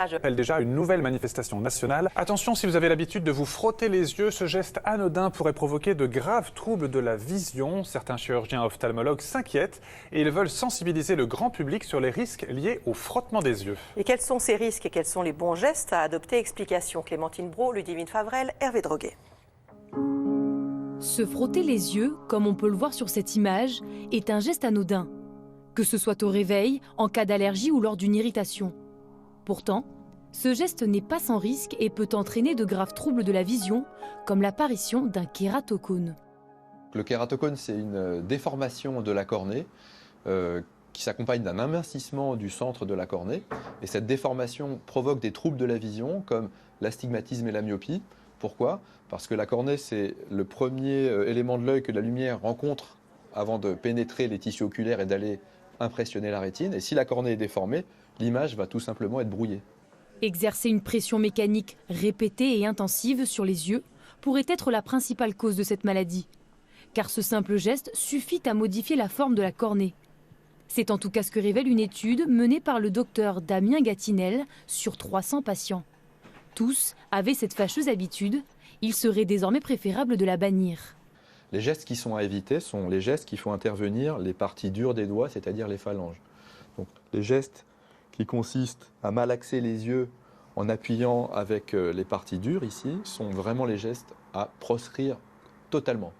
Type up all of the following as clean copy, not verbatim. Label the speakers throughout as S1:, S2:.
S1: Appelle déjà une nouvelle manifestation nationale. Attention, si vous avez l'habitude de vous frotter les yeux, ce geste anodin pourrait provoquer de graves troubles de la vision. Certains chirurgiens ophtalmologues s'inquiètent et ils veulent sensibiliser le grand public sur les risques liés au frottement des yeux.
S2: Et quels sont ces risques et quels sont les bons gestes à adopter? Explication Clémentine Brault, Ludivine Favrel, Hervé Droguet.
S3: Se frotter les yeux, comme on peut le voir sur cette image, est un geste anodin. Que ce soit au réveil, en cas d'allergie ou lors d'une irritation. Pourtant, ce geste n'est pas sans risque et peut entraîner de graves troubles de la vision, comme l'apparition d'un kératocone.
S4: Le kératocone, c'est une déformation de la cornée qui s'accompagne d'un amincissement du centre de la cornée. Et cette déformation provoque des troubles de la vision, comme l'astigmatisme et la myopie. Pourquoi? Parce que la cornée, c'est le premier élément de l'œil que la lumière rencontre avant de pénétrer les tissus oculaires et d'aller impressionner la rétine. Et si la cornée est déformée, l'image va tout simplement être brouillée.
S3: Exercer une pression mécanique répétée et intensive sur les yeux pourrait être la principale cause de cette maladie. Car ce simple geste suffit à modifier la forme de la cornée. C'est en tout cas ce que révèle une étude menée par le docteur Damien Gatinel sur 300 patients. Tous avaient cette fâcheuse habitude, il serait désormais préférable de la bannir.
S4: Les gestes qui sont à éviter sont les gestes qui font intervenir les parties dures des doigts, c'est-à-dire les phalanges. Donc, les gestes qui consistent à malaxer les yeux en appuyant avec les parties dures ici sont vraiment les gestes à proscrire totalement.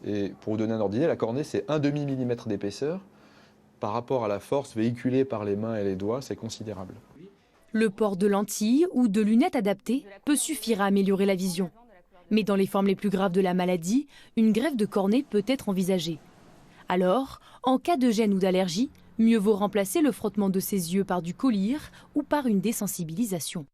S4: Et pour vous donner un ordre d'idée, la cornée c'est 1/2 millimètre d'épaisseur. Par rapport à la force véhiculée par les mains et les doigts, c'est considérable.
S3: Le port de lentilles ou de lunettes adaptées peut suffire à améliorer la vision. Mais dans les formes les plus graves de la maladie, une greffe de cornée peut être envisagée. Alors, en cas de gêne ou d'allergie, mieux vaut remplacer le frottement de ses yeux par du collyre ou par une désensibilisation.